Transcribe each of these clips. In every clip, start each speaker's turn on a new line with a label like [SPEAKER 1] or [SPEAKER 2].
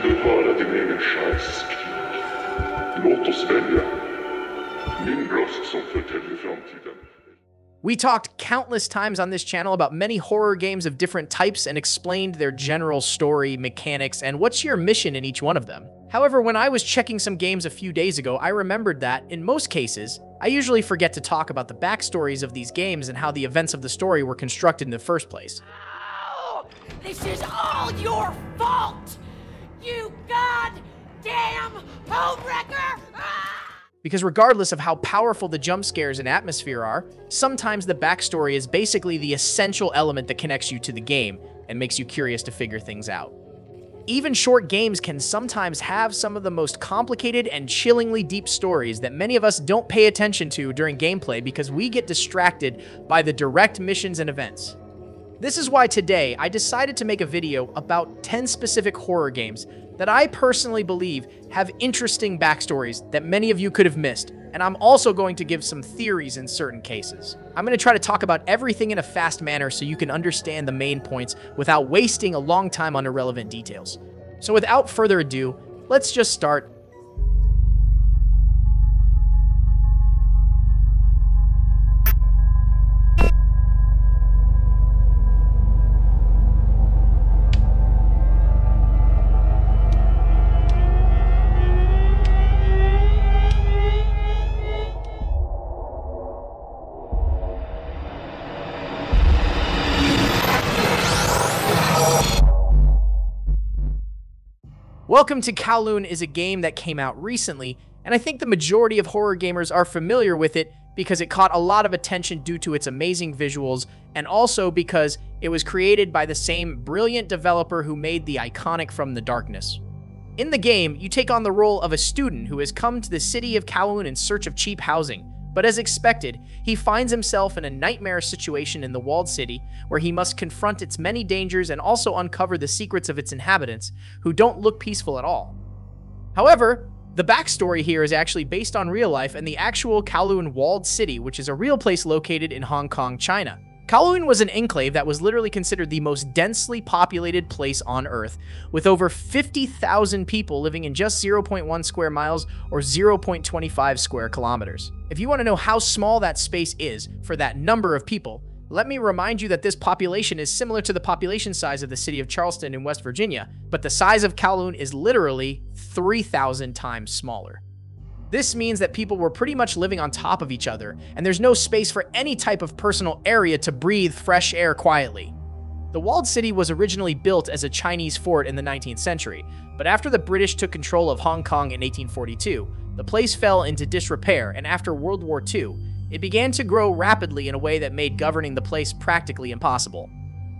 [SPEAKER 1] du höra din egen själs skrik? Låt oss välja. Min röst som förtäljer framtiden.
[SPEAKER 2] We talked countless times on this channel about many horror games of different types and explained their general story, mechanics, and what's your mission in each one of them. However, when I was checking some games a few days ago, I remembered that, in most cases, I usually forget to talk about the backstories of these games and how the events of the story were constructed in the first place.
[SPEAKER 3] Oh, this is all your fault! You goddamn homewrecker!
[SPEAKER 2] Because regardless of how powerful the jump scares and atmosphere are, sometimes the backstory is basically the essential element that connects you to the game and makes you curious to figure things out. Even short games can sometimes have some of the most complicated and chillingly deep stories that many of us don't pay attention to during gameplay because we get distracted by the direct missions and events. This is why today I decided to make a video about 10 specific horror games that I personally believe have interesting backstories that many of you could have missed, and I'm also going to give some theories in certain cases. I'm going to try to talk about everything in a fast manner so you can understand the main points without wasting a long time on irrelevant details. So without further ado, let's just start. Welcome to Kowloon is a game that came out recently, and I think the majority of horror gamers are familiar with it because it caught a lot of attention due to its amazing visuals, and also because it was created by the same brilliant developer who made the iconic From the Darkness. In the game, you take on the role of a student who has come to the city of Kowloon in search of cheap housing, but as expected, he finds himself in a nightmare situation in the walled city where he must confront its many dangers and also uncover the secrets of its inhabitants, who don't look peaceful at all. However, the backstory here is actually based on real life and the actual Kowloon walled city, which is a real place located in Hong Kong, China. Kowloon was an enclave that was literally considered the most densely populated place on Earth, with over 50,000 people living in just 0.1 square miles or 0.25 square kilometers. If you want to know how small that space is for that number of people, let me remind you that this population is similar to the population size of the city of Charleston in West Virginia, but the size of Kowloon is literally 3,000 times smaller. This means that people were pretty much living on top of each other, and there's no space for any type of personal area to breathe fresh air quietly. The walled city was originally built as a Chinese fort in the 19th century, but after the British took control of Hong Kong in 1842, the place fell into disrepair, and after World War II, it began to grow rapidly in a way that made governing the place practically impossible.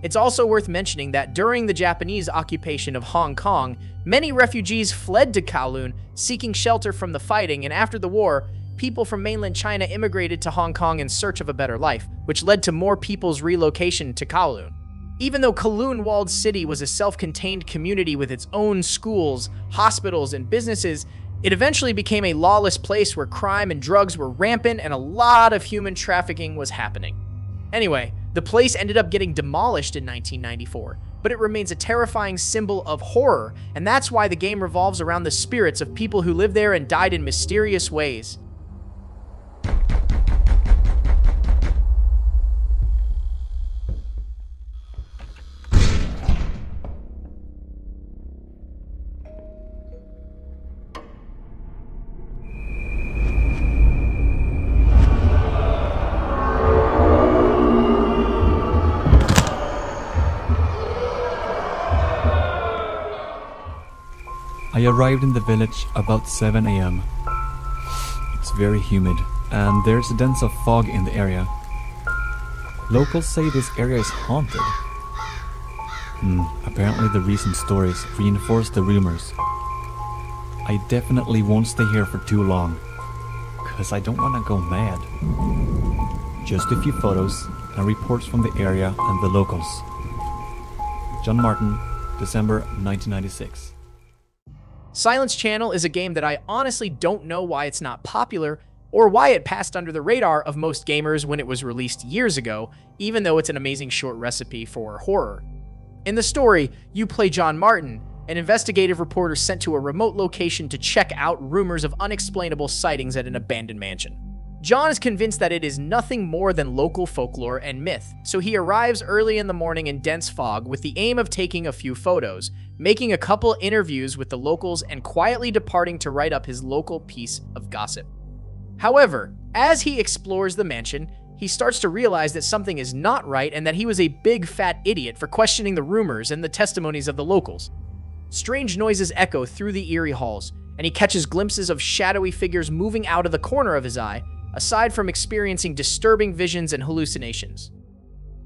[SPEAKER 2] It's also worth mentioning that during the Japanese occupation of Hong Kong, many refugees fled to Kowloon seeking shelter from the fighting, and after the war, people from mainland China immigrated to Hong Kong in search of a better life, which led to more people's relocation to Kowloon. Even though Kowloon Walled City was a self-contained community with its own schools, hospitals, and businesses, it eventually became a lawless place where crime and drugs were rampant and a lot of human trafficking was happening. Anyway, the place ended up getting demolished in 1994, but it remains a terrifying symbol of horror, and that's why the game revolves around the spirits of people who lived there and died in mysterious ways.
[SPEAKER 4] I arrived in the village about 7 AM. It's very humid, and there's a dense fog in the area. Locals say this area is haunted. Apparently the recent stories reinforce the rumors. I definitely won't stay here for too long, cause I don't wanna go mad. Just a few photos and reports from the area and the locals. John Martin, December 1996.
[SPEAKER 2] Silence Channel is a game that I honestly don't know why it's not popular or why it passed under the radar of most gamers when it was released years ago, even though it's an amazing short recipe for horror. In the story, you play John Martin, an investigative reporter sent to a remote location to check out rumors of unexplainable sightings at an abandoned mansion. John is convinced that it is nothing more than local folklore and myth, so he arrives early in the morning in dense fog with the aim of taking a few photos, making a couple interviews with the locals, and quietly departing to write up his local piece of gossip. However, as he explores the mansion, he starts to realize that something is not right and that he was a big fat idiot for questioning the rumors and the testimonies of the locals. Strange noises echo through the eerie halls, and he catches glimpses of shadowy figures moving out of the corner of his eye, aside from experiencing disturbing visions and hallucinations.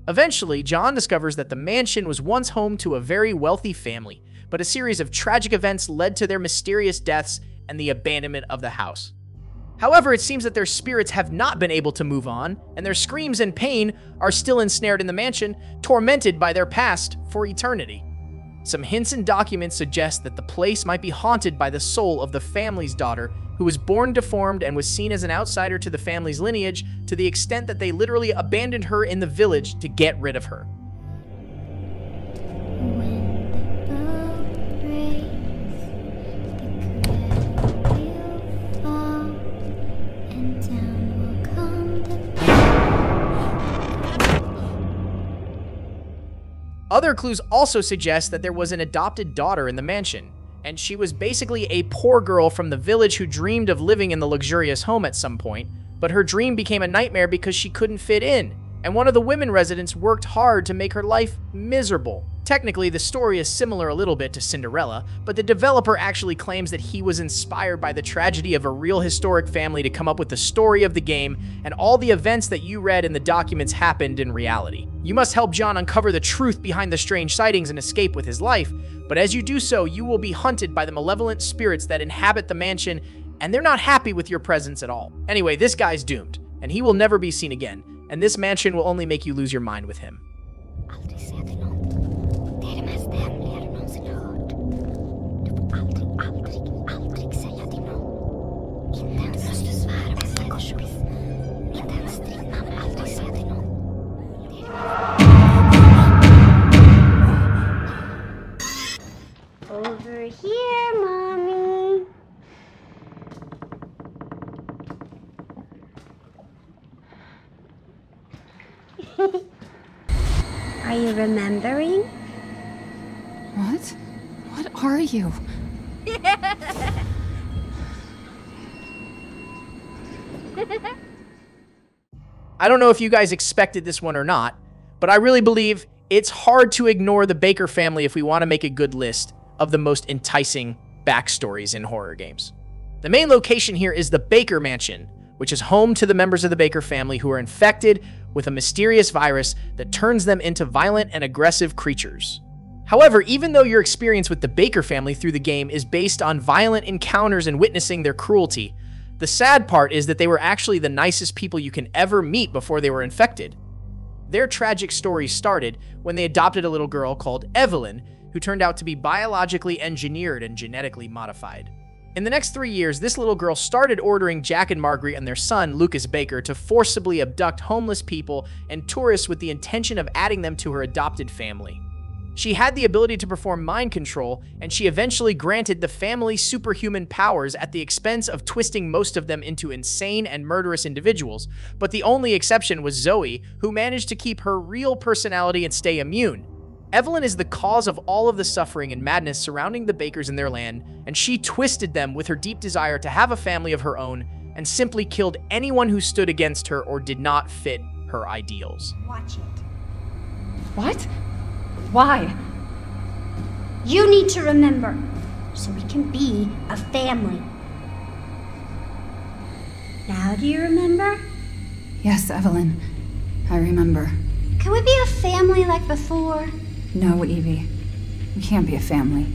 [SPEAKER 2] Eventually, John discovers that the mansion was once home to a very wealthy family, but a series of tragic events led to their mysterious deaths and the abandonment of the house. However, it seems that their spirits have not been able to move on, and their screams and pain are still ensnared in the mansion, tormented by their past for eternity. Some hints and documents suggest that the place might be haunted by the soul of the family's daughter, who was born deformed and was seen as an outsider to the family's lineage, to the extent that they literally abandoned her in the village to get rid of her. Other clues also suggest that there was an adopted daughter in the mansion, and she was basically a poor girl from the village who dreamed of living in the luxurious home at some point, but her dream became a nightmare because she couldn't fit in, and one of the women residents worked hard to make her life miserable. Technically, the story is similar a little bit to Cinderella, but the developer actually claims that he was inspired by the tragedy of a real historic family to come up with the story of the game, and all the events that you read in the documents happened in reality. You must help John uncover the truth behind the strange sightings and escape with his life, but as you do so, you will be hunted by the malevolent spirits that inhabit the mansion, and they're not happy with your presence at all. Anyway, this guy's doomed, and he will never be seen again, and this mansion will only make you lose your mind with him.
[SPEAKER 5] Over here, Mommy. Are you remembering?
[SPEAKER 6] What? What are you?
[SPEAKER 2] I don't know if you guys expected this one or not, but I really believe it's hard to ignore the Baker family if we want to make a good list of the most enticing backstories in horror games. The main location here is the Baker Mansion, which is home to the members of the Baker family who are infected with a mysterious virus that turns them into violent and aggressive creatures. However, even though your experience with the Baker family through the game is based on violent encounters and witnessing their cruelty, the sad part is that they were actually the nicest people you can ever meet before they were infected. Their tragic story started when they adopted a little girl called Evelyn, who turned out to be biologically engineered and genetically modified. In the next 3 years, this little girl started ordering Jack and Marguerite and their son, Lucas Baker, to forcibly abduct homeless people and tourists with the intention of adding them to her adopted family. She had the ability to perform mind control, and she eventually granted the family superhuman powers at the expense of twisting most of them into insane and murderous individuals, but the only exception was Zoe, who managed to keep her real personality and stay immune. Evelyn is the cause of all of the suffering and madness surrounding the Bakers in their land, and she twisted them with her deep desire to have a family of her own, and simply killed anyone who stood against her or did not fit her ideals.
[SPEAKER 5] Watch it.
[SPEAKER 6] What? Why?
[SPEAKER 5] You need to remember, so we can be a family. Now do you remember?
[SPEAKER 6] Yes, Evelyn. I remember.
[SPEAKER 5] Can we be a family like before?
[SPEAKER 6] No, Evie. We can't be a family.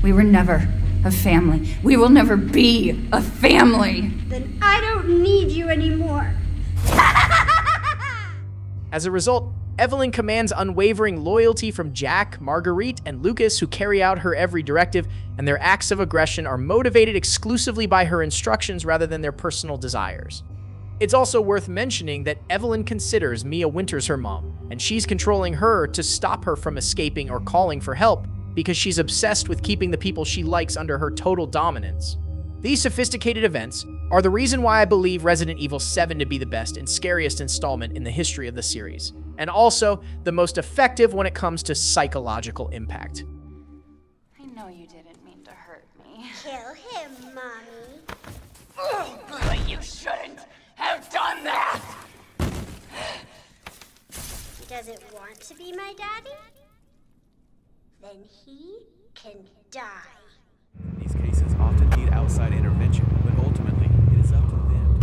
[SPEAKER 6] We were never a family. We will never be a family.
[SPEAKER 5] Then I don't need you anymore.
[SPEAKER 2] As a result, Evelyn commands unwavering loyalty from Jack, Marguerite, and Lucas, who carry out her every directive, and their acts of aggression are motivated exclusively by her instructions rather than their personal desires. It's also worth mentioning that Evelyn considers Mia Winters her mom, and she's controlling her to stop her from escaping or calling for help. because she's obsessed with keeping the people she likes under her total dominance. These sophisticated events are the reason why I believe Resident Evil 7 to be the best and scariest installment in the history of the series, and also the most effective when it comes to psychological impact.
[SPEAKER 6] I know you didn't mean to hurt me.
[SPEAKER 5] Kill him, Mommy.
[SPEAKER 3] Oh, but you shouldn't have done that!
[SPEAKER 5] He doesn't want to be my daddy? Then he can die.
[SPEAKER 7] These cases often need outside intervention, but ultimately, it is up to them.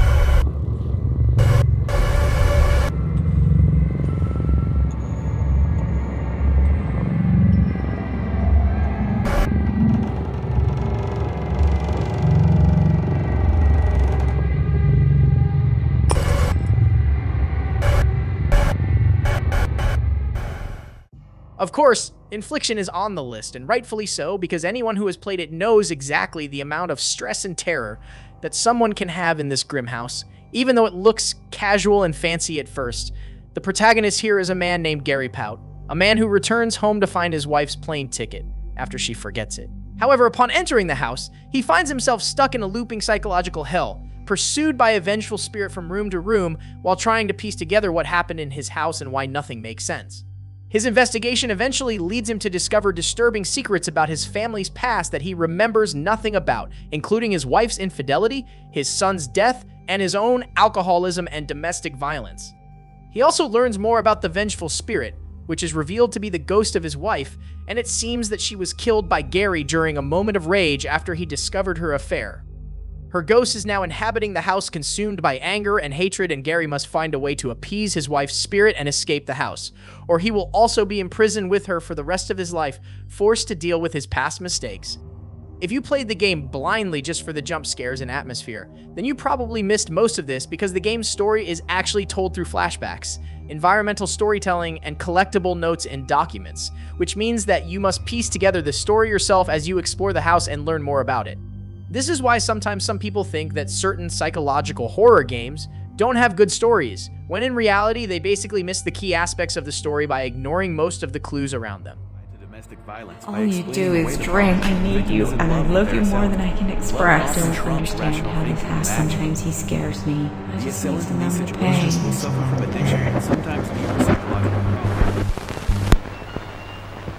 [SPEAKER 2] Of course, Infliction is on the list, and rightfully so, because anyone who has played it knows exactly the amount of stress and terror that someone can have in this grim house, even though it looks casual and fancy at first. The protagonist here is a man named Gary Pout, a man who returns home to find his wife's plane ticket after she forgets it. However, upon entering the house, he finds himself stuck in a looping psychological hell, pursued by a vengeful spirit from room to room while trying to piece together what happened in his house and why nothing makes sense. His investigation eventually leads him to discover disturbing secrets about his family's past that he remembers nothing about, including his wife's infidelity, his son's death, and his own alcoholism and domestic violence. He also learns more about the vengeful spirit, which is revealed to be the ghost of his wife, and it seems that she was killed by Gary during a moment of rage after he discovered her affair. Her ghost is now inhabiting the house, consumed by anger and hatred, and Gary must find a way to appease his wife's spirit and escape the house, or he will also be imprisoned with her for the rest of his life, forced to deal with his past mistakes. If you played the game blindly just for the jump scares and atmosphere, then you probably missed most of this because the game's story is actually told through flashbacks, environmental storytelling, and collectible notes and documents, which means that you must piece together the story yourself as you explore the house and learn more about it. This is why sometimes some people think that certain psychological horror games don't have good stories, when in reality they basically miss the key aspects of the story by ignoring most of the clues around them.
[SPEAKER 8] All you do is drink. I need you, and I love you more than I can express.
[SPEAKER 9] I don't understand how this happens. Sometimes he scares me. I just need to numb the pain.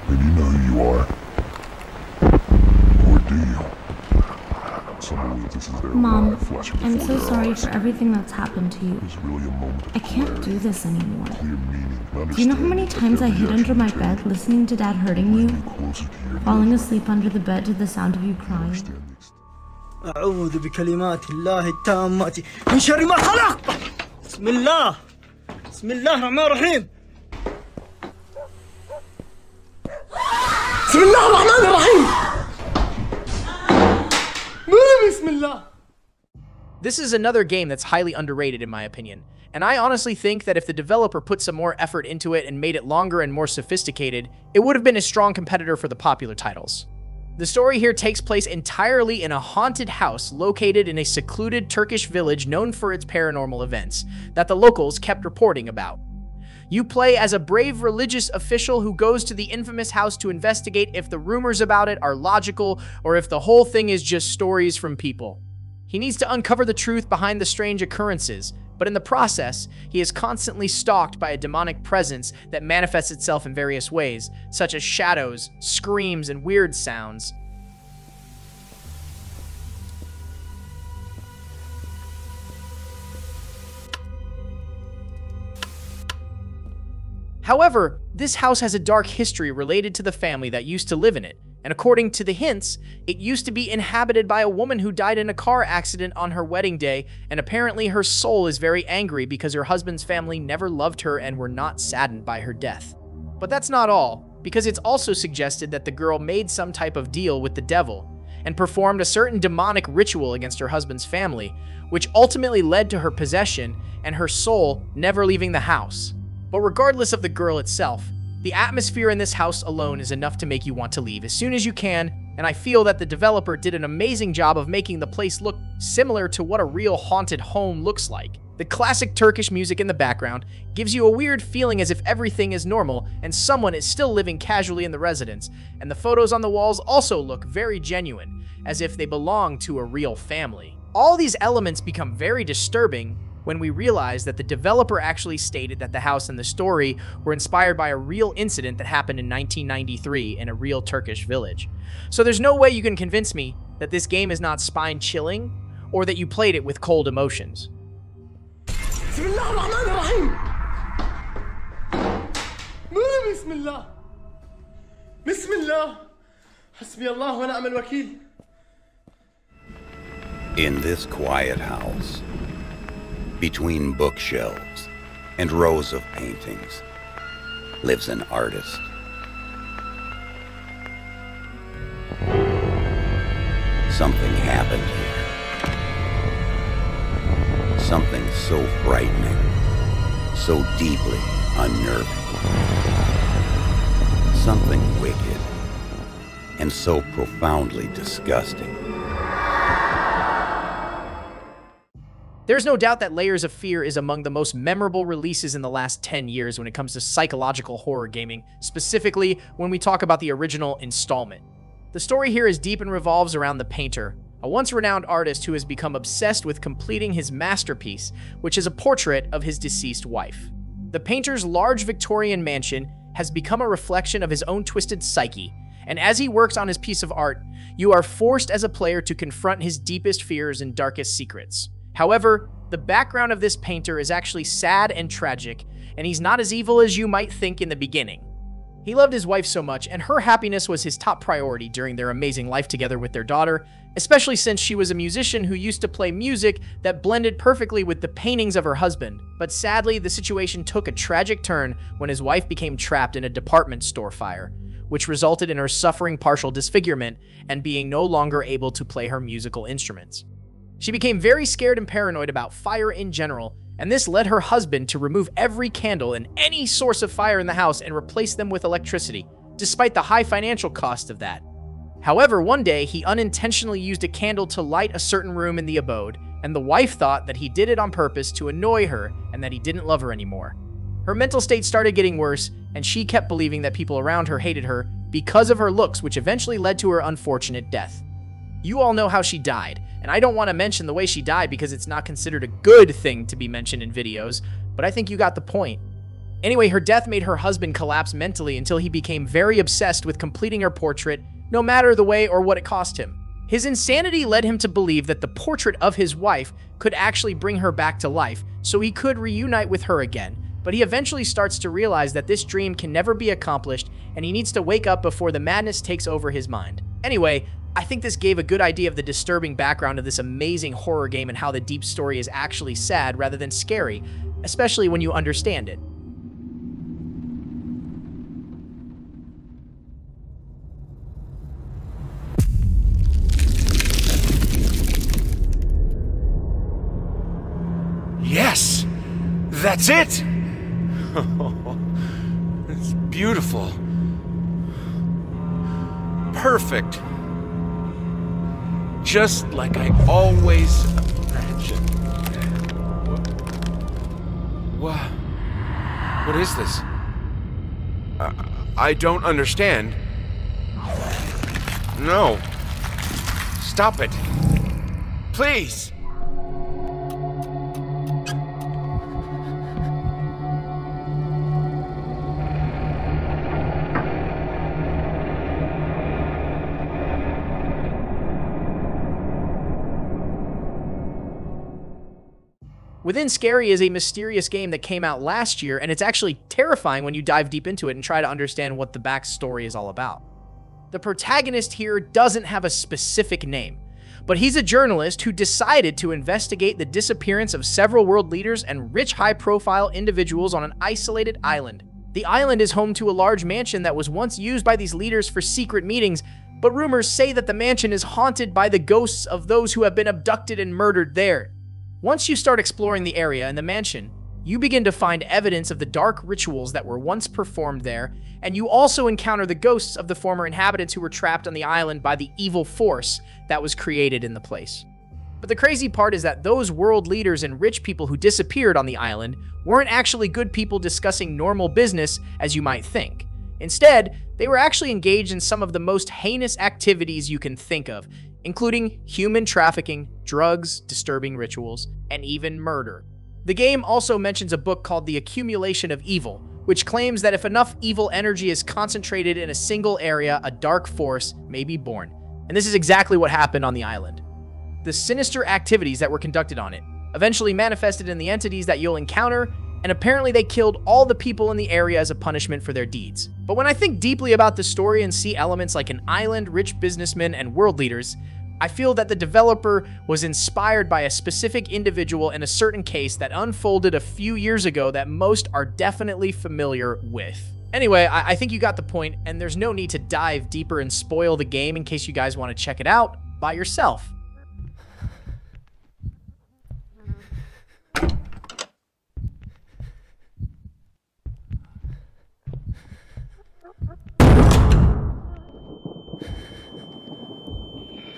[SPEAKER 1] Then you know who you are. Or do you?
[SPEAKER 9] Mom, I'm so sorry for everything that's happened to you.
[SPEAKER 1] Really
[SPEAKER 9] I can't do this anymore. Do you know how many times I hid under my bed listening to Dad hurting you? Falling asleep under the bed to the sound of you crying?
[SPEAKER 10] أعوذ بكلمات الله التامات من شر ما خلق. بسم الله. بسم الله الرحمن الرحيم. بسم الله الرحمن الرحيم.
[SPEAKER 2] This is another game that's highly underrated in my opinion, and I honestly think that if the developer put some more effort into it and made it longer and more sophisticated, it would have been a strong competitor for the popular titles. The story here takes place entirely in a haunted house located in a secluded Turkish village known for its paranormal events that the locals kept reporting about. You play as a brave religious official who goes to the infamous house to investigate if the rumors about it are logical or if the whole thing is just stories from people. He needs to uncover the truth behind the strange occurrences, but in the process, he is constantly stalked by a demonic presence that manifests itself in various ways, such as shadows, screams, and weird sounds. However, this house has a dark history related to the family that used to live in it, and according to the hints, it used to be inhabited by a woman who died in a car accident on her wedding day, and apparently her soul is very angry because her husband's family never loved her and were not saddened by her death. But that's not all, because it's also suggested that the girl made some type of deal with the devil and performed a certain demonic ritual against her husband's family, which ultimately led to her possession and her soul never leaving the house. But regardless of the girl itself, the atmosphere in this house alone is enough to make you want to leave as soon as you can, and I feel that the developer did an amazing job of making the place look similar to what a real haunted home looks like. The classic Turkish music in the background gives you a weird feeling as if everything is normal and someone is still living casually in the residence, and the photos on the walls also look very genuine, as if they belong to a real family. All these elements become very disturbing when we realize that the developer actually stated that the house and the story were inspired by a real incident that happened in 1993 in a real Turkish village. So there's no way you can convince me that this game is not spine-chilling or that you played it with cold emotions.
[SPEAKER 11] بسم الله الرحمن الرحيم. بسم الله. بسم الله. حسبي الله ونعم الوكيل.
[SPEAKER 12] In this quiet house, between bookshelves and rows of paintings, lives an artist. Something happened here. Something so frightening, so deeply unnerving. Something wicked, and so profoundly disgusting.
[SPEAKER 2] There's no doubt that Layers of Fear is among the most memorable releases in the last 10 years when it comes to psychological horror gaming, specifically when we talk about the original installment. The story here is deep and revolves around the painter, a once renowned artist who has become obsessed with completing his masterpiece, which is a portrait of his deceased wife. The painter's large Victorian mansion has become a reflection of his own twisted psyche, and as he works on his piece of art, you are forced as a player to confront his deepest fears and darkest secrets. However, the background of this painter is actually sad and tragic, and he's not as evil as you might think in the beginning. He loved his wife so much, and her happiness was his top priority during their amazing life together with their daughter, especially since she was a musician who used to play music that blended perfectly with the paintings of her husband. But sadly, the situation took a tragic turn when his wife became trapped in a department store fire, which resulted in her suffering partial disfigurement and being no longer able to play her musical instruments. She became very scared and paranoid about fire in general, and this led her husband to remove every candle and any source of fire in the house and replace them with electricity, despite the high financial cost of that. However, one day, he unintentionally used a candle to light a certain room in the abode, and the wife thought that he did it on purpose to annoy her and that he didn't love her anymore. Her mental state started getting worse, and she kept believing that people around her hated her because of her looks, which eventually led to her unfortunate death. You all know how she died, and I don't want to mention the way she died because it's not considered a good thing to be mentioned in videos, but I think you got the point. Anyway, her death made her husband collapse mentally until he became very obsessed with completing her portrait, no matter the way or what it cost him. His insanity led him to believe that the portrait of his wife could actually bring her back to life, so he could reunite with her again, but he eventually starts to realize that this dream can never be accomplished, and he needs to wake up before the madness takes over his mind. Anyway, I think this gave a good idea of the disturbing background of this amazing horror game and how the deep story is actually sad rather than scary, especially when you understand it.
[SPEAKER 13] Yes! That's it! It's beautiful. Perfect. Just like I always imagined. What is this? I don't understand. No. Stop it. Please.
[SPEAKER 2] Within Scary is a mysterious game that came out last year, and it's actually terrifying when you dive deep into it and try to understand what the backstory is all about. The protagonist here doesn't have a specific name, but he's a journalist who decided to investigate the disappearance of several world leaders and rich high-profile individuals on an isolated island. The island is home to a large mansion that was once used by these leaders for secret meetings, but rumors say that the mansion is haunted by the ghosts of those who have been abducted and murdered there. Once you start exploring the area and the mansion, you begin to find evidence of the dark rituals that were once performed there, and you also encounter the ghosts of the former inhabitants who were trapped on the island by the evil force that was created in the place. But the crazy part is that those world leaders and rich people who disappeared on the island weren't actually good people discussing normal business as you might think. Instead, they were actually engaged in some of the most heinous activities you can think of, including human trafficking, drugs, disturbing rituals, and even murder. The game also mentions a book called The Accumulation of Evil, which claims that if enough evil energy is concentrated in a single area, a dark force may be born. And this is exactly what happened on the island. The sinister activities that were conducted on it eventually manifested in the entities that you'll encounter, and apparently they killed all the people in the area as a punishment for their deeds. But when I think deeply about the story and see elements like an island, rich businessmen, and world leaders, I feel that the developer was inspired by a specific individual in a certain case that unfolded a few years ago that most are definitely familiar with. Anyway, I think you got the point, and there's no need to dive deeper and spoil the game in case you guys want to check it out by yourself.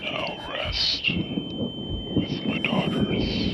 [SPEAKER 1] Now rest with my daughters.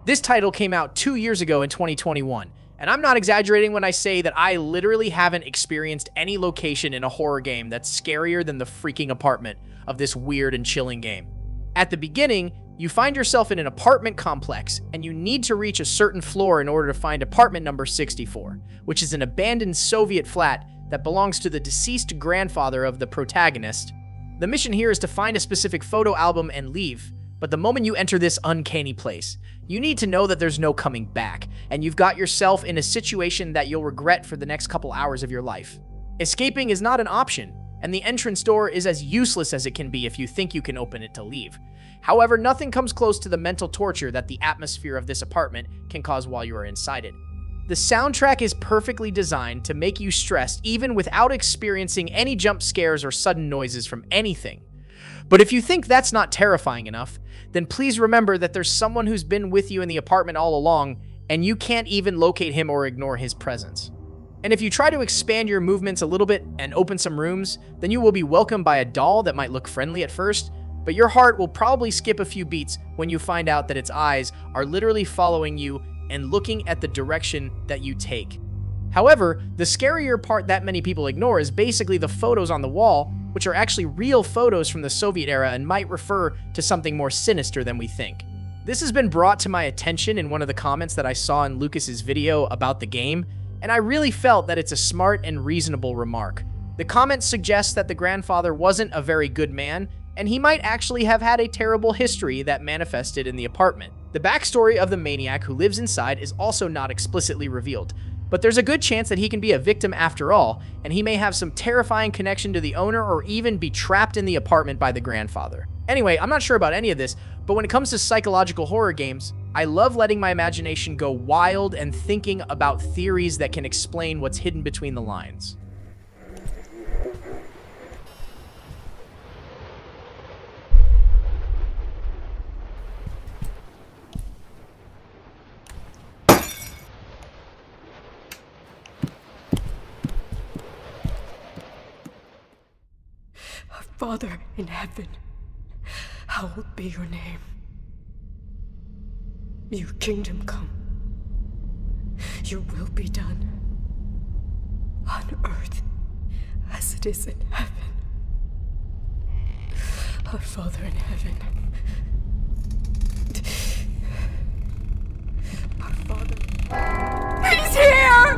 [SPEAKER 2] This title came out 2 years ago in 2021, and I'm not exaggerating when I say that I literally haven't experienced any location in a horror game that's scarier than the freaking apartment of this weird and chilling game. At the beginning, you find yourself in an apartment complex, and you need to reach a certain floor in order to find apartment number 64, which is an abandoned Soviet flat that belongs to the deceased grandfather of the protagonist. The mission here is to find a specific photo album and leave, but the moment you enter this uncanny place, you need to know that there's no coming back, and you've got yourself in a situation that you'll regret for the next couple hours of your life. Escaping is not an option, and the entrance door is as useless as it can be if you think you can open it to leave. However, nothing comes close to the mental torture that the atmosphere of this apartment can cause while you are inside it. The soundtrack is perfectly designed to make you stressed even without experiencing any jump scares or sudden noises from anything. But if you think that's not terrifying enough, then please remember that there's someone who's been with you in the apartment all along, and you can't even locate him or ignore his presence. And if you try to expand your movements a little bit and open some rooms, then you will be welcomed by a doll that might look friendly at first, but your heart will probably skip a few beats when you find out that its eyes are literally following you and looking at the direction that you take. However, the scarier part that many people ignore is basically the photos on the wall, which are actually real photos from the Soviet era and might refer to something more sinister than we think. This has been brought to my attention in one of the comments that I saw in Lucas's video about the game, and I really felt that it's a smart and reasonable remark. The comment suggests that the grandfather wasn't a very good man, and he might actually have had a terrible history that manifested in the apartment. The backstory of the maniac who lives inside is also not explicitly revealed, but there's a good chance that he can be a victim after all, and he may have some terrifying connection to the owner or even be trapped in the apartment by the grandfather. Anyway, I'm not sure about any of this, but when it comes to psychological horror games, I love letting my imagination go wild and thinking about theories that can explain what's hidden between the lines.
[SPEAKER 14] Father in heaven, hallowed be your name. Your kingdom come. Your will be done on earth as it is in heaven. Our Father in heaven. Our Father. He's here!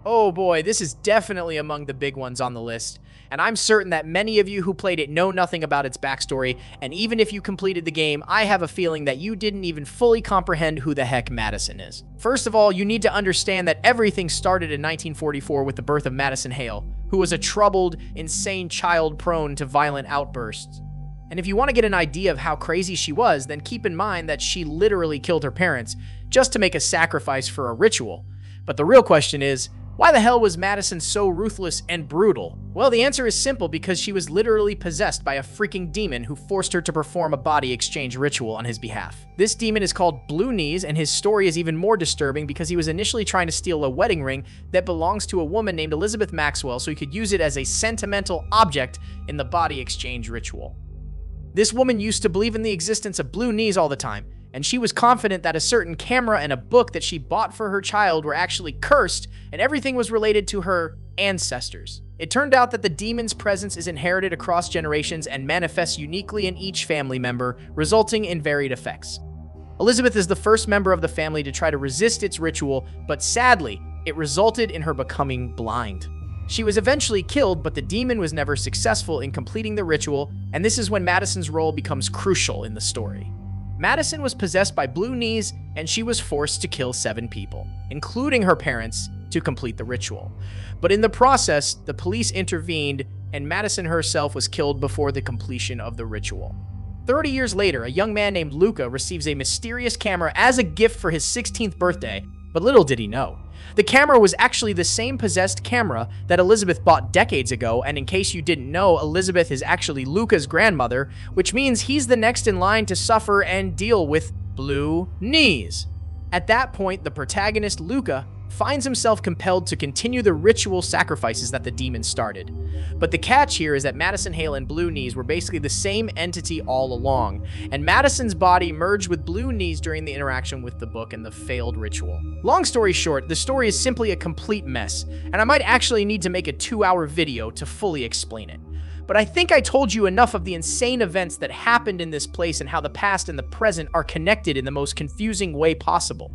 [SPEAKER 2] Oh boy, this is definitely among the big ones on the list, and I'm certain that many of you who played it know nothing about its backstory, and even if you completed the game, I have a feeling that you didn't even fully comprehend who the heck Madison is. First of all, you need to understand that everything started in 1944 with the birth of Madison Hale, who was a troubled, insane child prone to violent outbursts. And if you want to get an idea of how crazy she was, then keep in mind that she literally killed her parents just to make a sacrifice for a ritual. But the real question is, why the hell was Madison so ruthless and brutal? Well, the answer is simple, because she was literally possessed by a freaking demon who forced her to perform a body exchange ritual on his behalf. This demon is called Blue Knees, and his story is even more disturbing because he was initially trying to steal a wedding ring that belongs to a woman named Elizabeth Maxwell so he could use it as a sentimental object in the body exchange ritual. This woman used to believe in the existence of blue knees all the time, and she was confident that a certain camera and a book that she bought for her child were actually cursed, and everything was related to her ancestors. It turned out that the demon's presence is inherited across generations and manifests uniquely in each family member, resulting in varied effects. Elizabeth is the first member of the family to try to resist its ritual, but sadly, it resulted in her becoming blind. She was eventually killed, but the demon was never successful in completing the ritual, and this is when Madison's role becomes crucial in the story. Madison was possessed by Blue Knees, and she was forced to kill 7 people, including her parents, to complete the ritual. But in the process, the police intervened, and Madison herself was killed before the completion of the ritual. 30 years later, a young man named Luca receives a mysterious camera as a gift for his 16th birthday, but little did he know. The camera was actually the same possessed camera that Elizabeth bought decades ago, and in case you didn't know, Elizabeth is actually Luca's grandmother, which means he's the next in line to suffer and deal with Blue Knees. At that point, the protagonist, Luca, finds himself compelled to continue the ritual sacrifices that the demon started. But the catch here is that Madison Hale and Blue Knees were basically the same entity all along, and Madison's body merged with Blue Knees during the interaction with the book and the failed ritual. Long story short, the story is simply a complete mess, and I might actually need to make a 2-hour video to fully explain it. But I think I told you enough of the insane events that happened in this place and how the past and the present are connected in the most confusing way possible.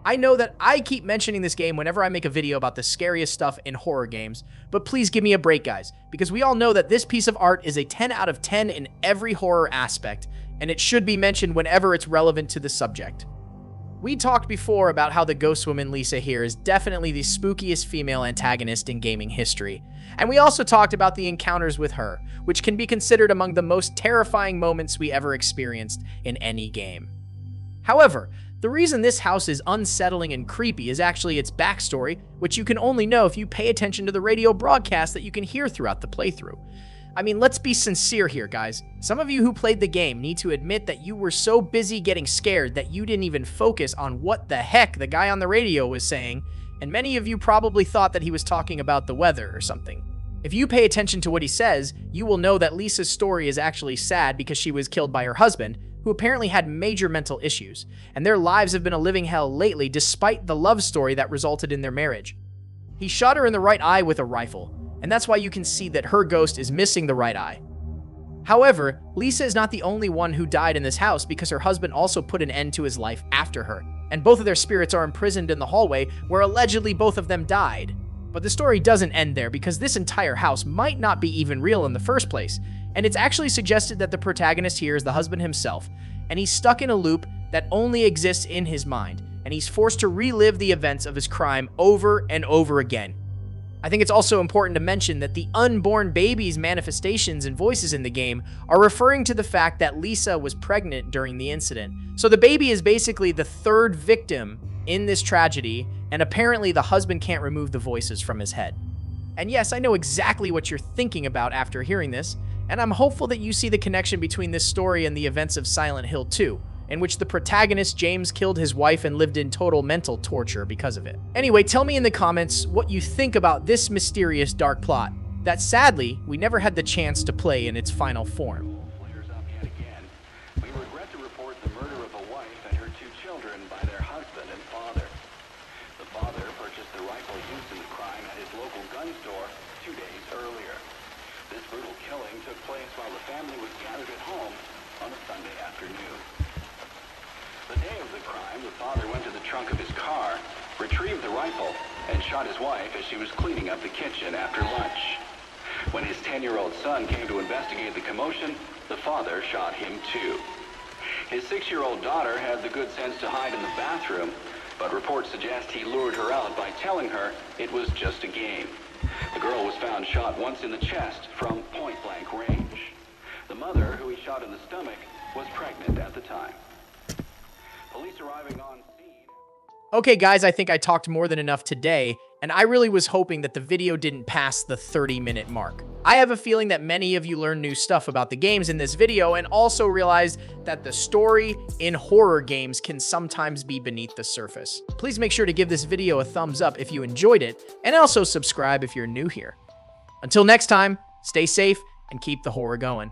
[SPEAKER 2] I know that I keep mentioning this game whenever I make a video about the scariest stuff in horror games, but please give me a break, guys, because we all know that this piece of art is a 10 out of 10 in every horror aspect, and it should be mentioned whenever it's relevant to the subject. We talked before about how the ghost woman Lisa here is definitely the spookiest female antagonist in gaming history, and we also talked about the encounters with her, which can be considered among the most terrifying moments we ever experienced in any game. However, the reason this house is unsettling and creepy is actually its backstory, which you can only know if you pay attention to the radio broadcast that you can hear throughout the playthrough. I mean, let's be sincere here, guys. Some of you who played the game need to admit that you were so busy getting scared that you didn't even focus on what the heck the guy on the radio was saying, and many of you probably thought that he was talking about the weather or something. If you pay attention to what he says, you will know that Lisa's story is actually sad because she was killed by her husband, who apparently had major mental issues, and their lives have been a living hell lately despite the love story that resulted in their marriage. He shot her in the right eye with a rifle, and that's why you can see that her ghost is missing the right eye. However, Lisa is not the only one who died in this house because her husband also put an end to his life after her, and both of their spirits are imprisoned in the hallway where allegedly both of them died. But the story doesn't end there because this entire house might not be even real in the first place, and it's actually suggested that the protagonist here is the husband himself, and he's stuck in a loop that only exists in his mind, and he's forced to relive the events of his crime over and over again. I think it's also important to mention that the unborn baby's manifestations and voices in the game are referring to the fact that Lisa was pregnant during the incident. So the baby is basically the third victim in this tragedy, and apparently the husband can't remove the voices from his head. And yes, I know exactly what you're thinking about after hearing this, and I'm hopeful that you see the connection between this story and the events of Silent Hill 2, in which the protagonist James killed his wife and lived in total mental torture because of it. Anyway, tell me in the comments what you think about this mysterious dark plot that sadly we never had the chance to play in its final form.
[SPEAKER 15] We regret to report the murder of a wife and her 2 children by their husband and father. The father purchased the rifle used in the crime at his local gun store 2 days earlier. This brutal killing took place while the family was gathered at home on a Sunday afternoon. The day of the crime, the father went to the trunk of his car, retrieved the rifle, and shot his wife as she was cleaning up the kitchen after lunch. When his 10-year-old son came to investigate the commotion, the father shot him too. His 6-year-old daughter had the good sense to hide in the bathroom, but reports suggest he lured her out by telling her it was just a game. The girl was found shot once in the chest from point-blank range. The mother, who he shot in the stomach, was pregnant at the time. Police arriving on scene...
[SPEAKER 2] Okay, guys, I think I talked more than enough today, and I really was hoping that the video didn't pass the 30-minute mark. I have a feeling that many of you learned new stuff about the games in this video and also realized that the story in horror games can sometimes be beneath the surface. Please make sure to give this video a thumbs up if you enjoyed it, and also subscribe if you're new here. Until next time, stay safe and keep the horror going.